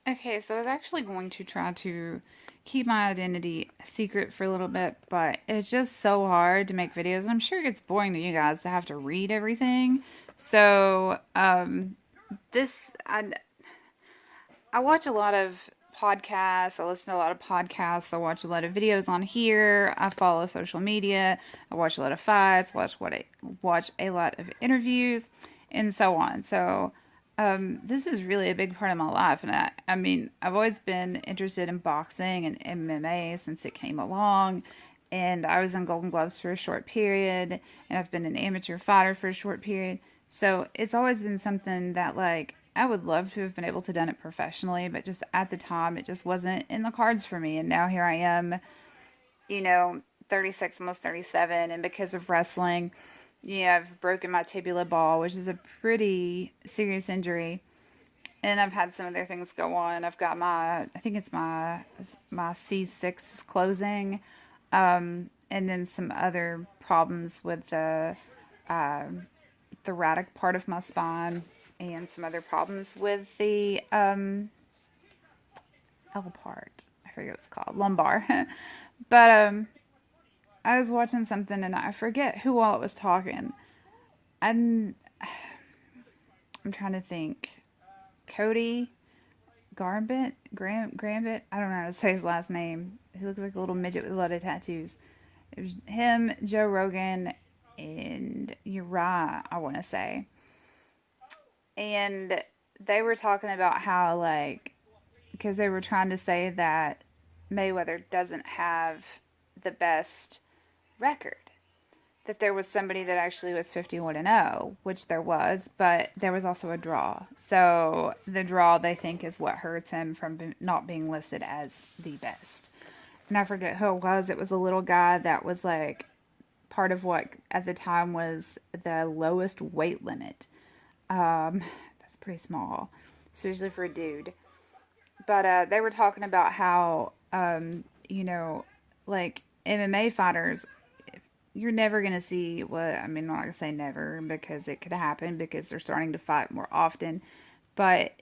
Okay, so I was actually going to try to keep my identity secret for a little bit, but it's just so hard to make videos. And I'm sure it gets boring to you guys to have to read everything. So, this, I watch a lot of podcasts. I listen to a lot of podcasts. I watch a lot of videos on here. I follow social media. I watch a lot of fights. Watch a lot of interviews, and so on. So, this is really a big part of my life, and I mean, I've always been interested in boxing and MMA since it came along. And I was in Golden Gloves for a short period, and I've been an amateur fighter for a short period. So it's always been something that like I would love to have been able to done it professionally, but just at the time it just wasn't in the cards for me. And now here I am, you know, 36, almost 37, and because of wrestling, I've broken my tibia ball, which is a pretty serious injury. And I've had some other things go on. I've got I think it's my C6 closing, and then some other problems with the thoracic part of my spine, and some other problems with the L part. I forget what it's called, lumbar. But I was watching something and I forget who all it was talking. And I'm trying to think. Cody Grambit. I don't know how to say his last name. He looks like a little midget with a lot of tattoos. It was him, Joe Rogan, and Uriah, I want to say. And they were talking about how, like, because they were trying to say that Mayweather doesn't have the best record. That there was somebody that actually was 51 and 0, which there was, but there was also a draw. So the draw they think is what hurts him from not being listed as the best. And I forget who it was. It was a little guy that was like part of what at the time was the lowest weight limit. That's pretty small, especially for a dude. But they were talking about how, like MMA fighters, you're never going to see what, I mean, I'm not going to say never because it could happen because they're starting to fight more often. But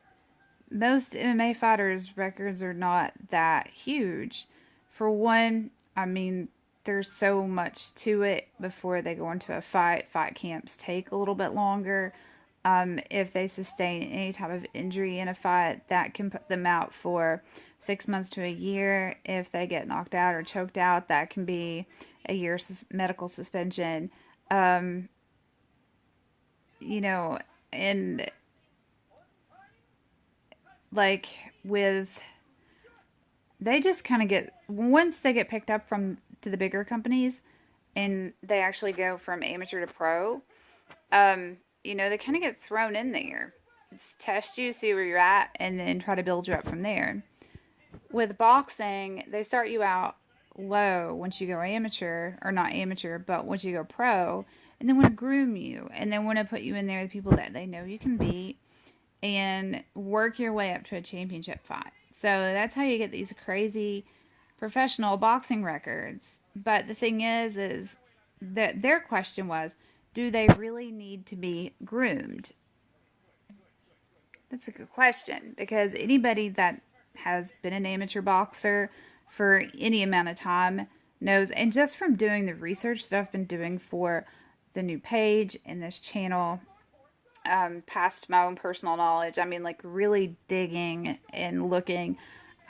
most MMA fighters' records are not that huge. For one, I mean, there's so much to it before they go into a fight. Fight camps take a little bit longer. If they sustain any type of injury in a fight, that can put them out for 6 months to a year. If they get knocked out or choked out, that can be a year medical suspension. Um, you know, and like with, they just kind of get, once they get picked up from to the bigger companies and they actually go from amateur to pro, they kind of get thrown in there. Just test you, see where you're at, and then try to build you up from there. With boxing, they start you out low once you go amateur, or not amateur, but once you go pro, and then want to groom you, and they want to put you in there with people that they know you can beat, and work your way up to a championship fight. So that's how you get these crazy professional boxing records. But the thing is that their question was, do they really need to be groomed? That's a good question because anybody that has been an amateur boxer for any amount of time knows, and just from doing the research that I've been doing for the new page and this channel, past my own personal knowledge, I mean, like really digging and looking,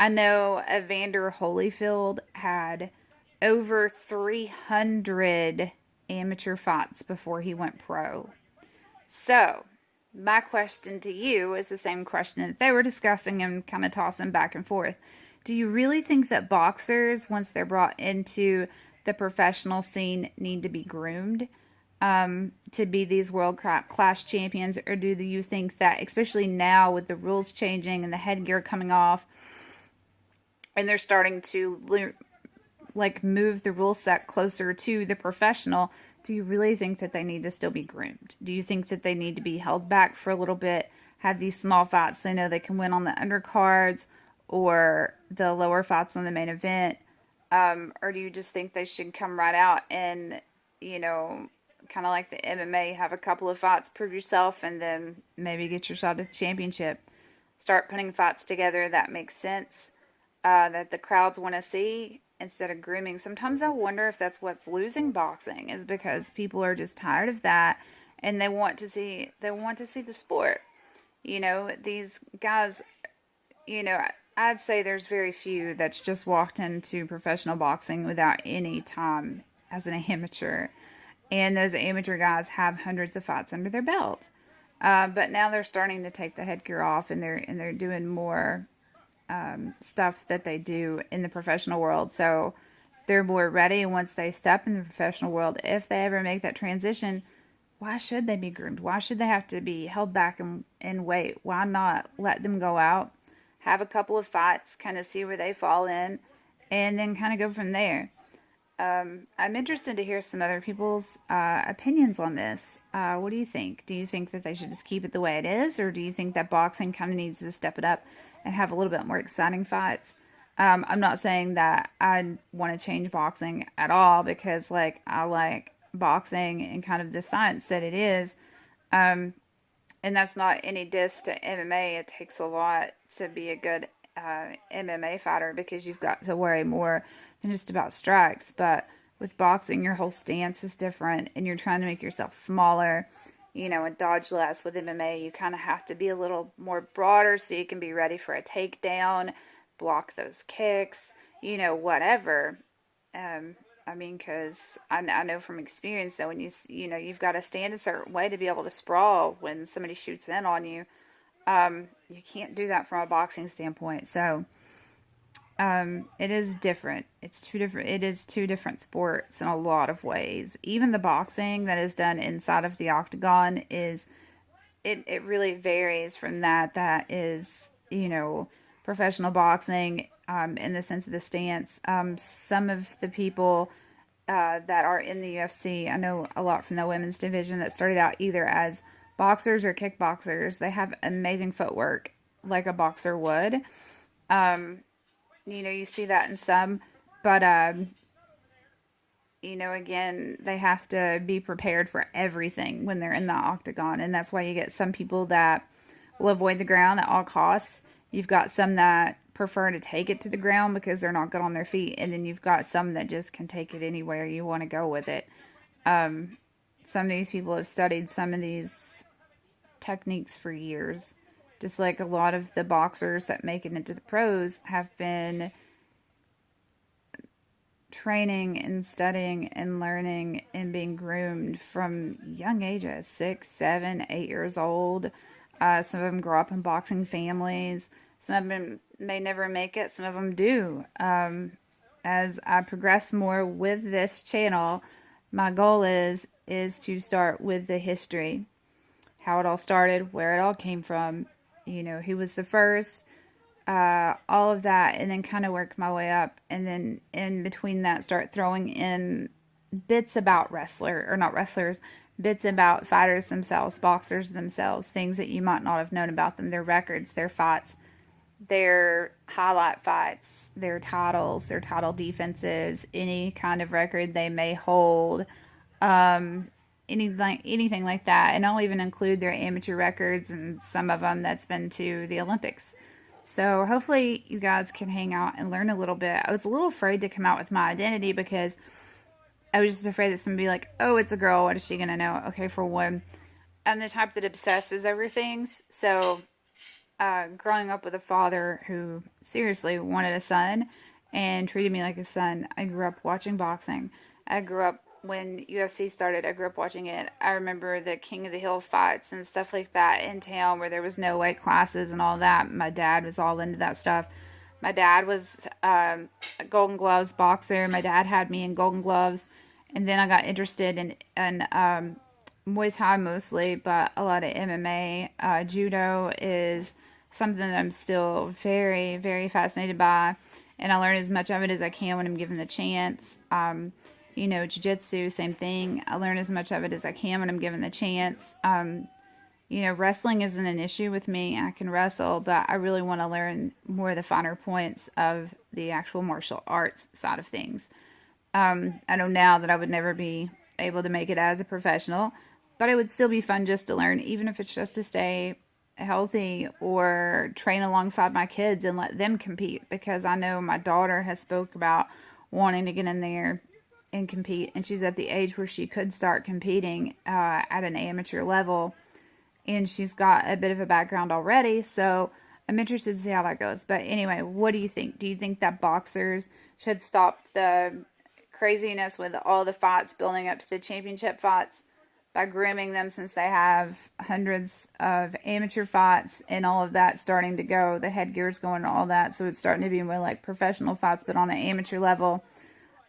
I know Evander Holyfield had over 300 amateur fights before he went pro. So, my question to you is the same question that they were discussing and kind of tossing back and forth. Do you really think that boxers, once they're brought into the professional scene, need to be groomed to be these world class champions? Or do you think that, especially now with the rules changing and the headgear coming off, and they're starting to like move the rule set closer to the professional, do you really think that they need to still be groomed? Do you think that they need to be held back for a little bit, have these small fights they know they can win on the undercards or the lower fights on the main event? Or do you just think they should come right out and, kind of like the MMA, have a couple of fights, prove yourself, and then maybe get your shot at the championship? start putting fights together that make sense, that the crowds want to see instead of grooming. Sometimes I wonder if that's what's losing boxing, is because people are just tired of that and they want to see the sport. These guys, I'd say there's very few that's just walked into professional boxing without any time as an amateur. And those amateur guys have hundreds of fights under their belt. But now they're starting to take the headgear off, and they're doing more stuff that they do in the professional world. So they're more ready once they step in the professional world. If they ever make that transition, why should they be groomed? Why should they have to be held back and wait? Why not let them go out, have a couple of fights, kind of see where they fall in, and then kind of go from there? I'm interested to hear some other people's opinions on this. What do you think? Do you think that they should just keep it the way it is, or do you think that boxing kind of needs to step it up and have a little bit more exciting fights? I'm not saying that I want to change boxing at all, because I like boxing and kind of the science that it is. And that's not any diss to MMA. It takes a lot to be a good MMA fighter, because you've got to worry more than just about strikes. But with boxing, your whole stance is different, and you're trying to make yourself smaller, and dodge less. With MMA, you kind of have to be a little more broader so you can be ready for a takedown, block those kicks, whatever. Because I know from experience that when you've got to stand a certain way to be able to sprawl when somebody shoots in on you. You can't do that from a boxing standpoint. So it is different. It is two different sports in a lot of ways. Even the boxing that is done inside of the octagon it really varies from that. That is, professional boxing, in the sense of the stance. Some of the people that are in the UFC, I know a lot from the women's division, that started out either as boxers or kickboxers. They have amazing footwork, like a boxer would. You see that in some, but again, they have to be prepared for everything when they're in the octagon, and that's why you get some people that will avoid the ground at all costs. You've got some that prefer to take it to the ground because they're not good on their feet, and then you've got some that just can take it anywhere you want to go with it. Some of these people have studied some of these techniques for years, just like a lot of the boxers that make it into the pros have been training and studying and learning and being groomed from young ages, 6, 7, 8 years old. Some of them grow up in boxing families. Some of them may never make it. Some of them do. As I progress more with this channel, my goal is to start with the history, how it all started, where it all came from, who was the first, all of that, and then kind of work my way up, and then in between that start throwing in bits about bits about fighters themselves, boxers themselves, things that you might not have known about them, their records, their fights, their highlight fights, their titles, their title defenses, any kind of record they may hold, anything like that. And I'll even include their amateur records and some of them that's been to the Olympics. So hopefully you guys can hang out and learn a little bit. I was a little afraid to come out with my identity, because I was just afraid that somebody would be like, oh, it's a girl, what is she going to know? Okay, for one, I'm the type that obsesses over things. So growing up with a father who seriously wanted a son and treated me like a son, I grew up watching boxing. I grew up when UFC started. I grew up watching it. I remember the King of the Hill fights and stuff like that in town, where there was no weight classes and all that. My dad was all into that stuff. My dad was a Golden Gloves boxer. My dad had me in Golden Gloves, and then I got interested in Muay Thai mostly, but a lot of MMA. Judo is something that I'm still very, very fascinated by, and I learn as much of it as I can when I'm given the chance. Jiu-jitsu, same thing. I learn as much of it as I can when I'm given the chance. Wrestling isn't an issue with me. I can wrestle, but I really want to learn more of the finer points of the actual martial arts side of things. I know now that I would never be able to make it as a professional, but it would still be fun just to learn, even if it's just to stay healthy or train alongside my kids and let them compete, because I know my daughter has spoke about wanting to get in there and compete, and she's at the age where she could start competing at an amateur level, and she's got a bit of a background already, so I'm interested to see how that goes. But anyway, what do you think? Do you think that boxers should stop the craziness with all the fights building up to the championship fights by grooming them, since they have hundreds of amateur fights and all of that starting to go, the headgear's going and all that, so it's starting to be more like professional fights but on an amateur level?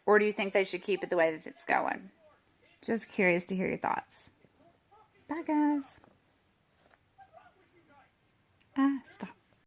Or do you think they should keep it the way that it's going? Just curious to hear your thoughts. Bye, guys. Stop.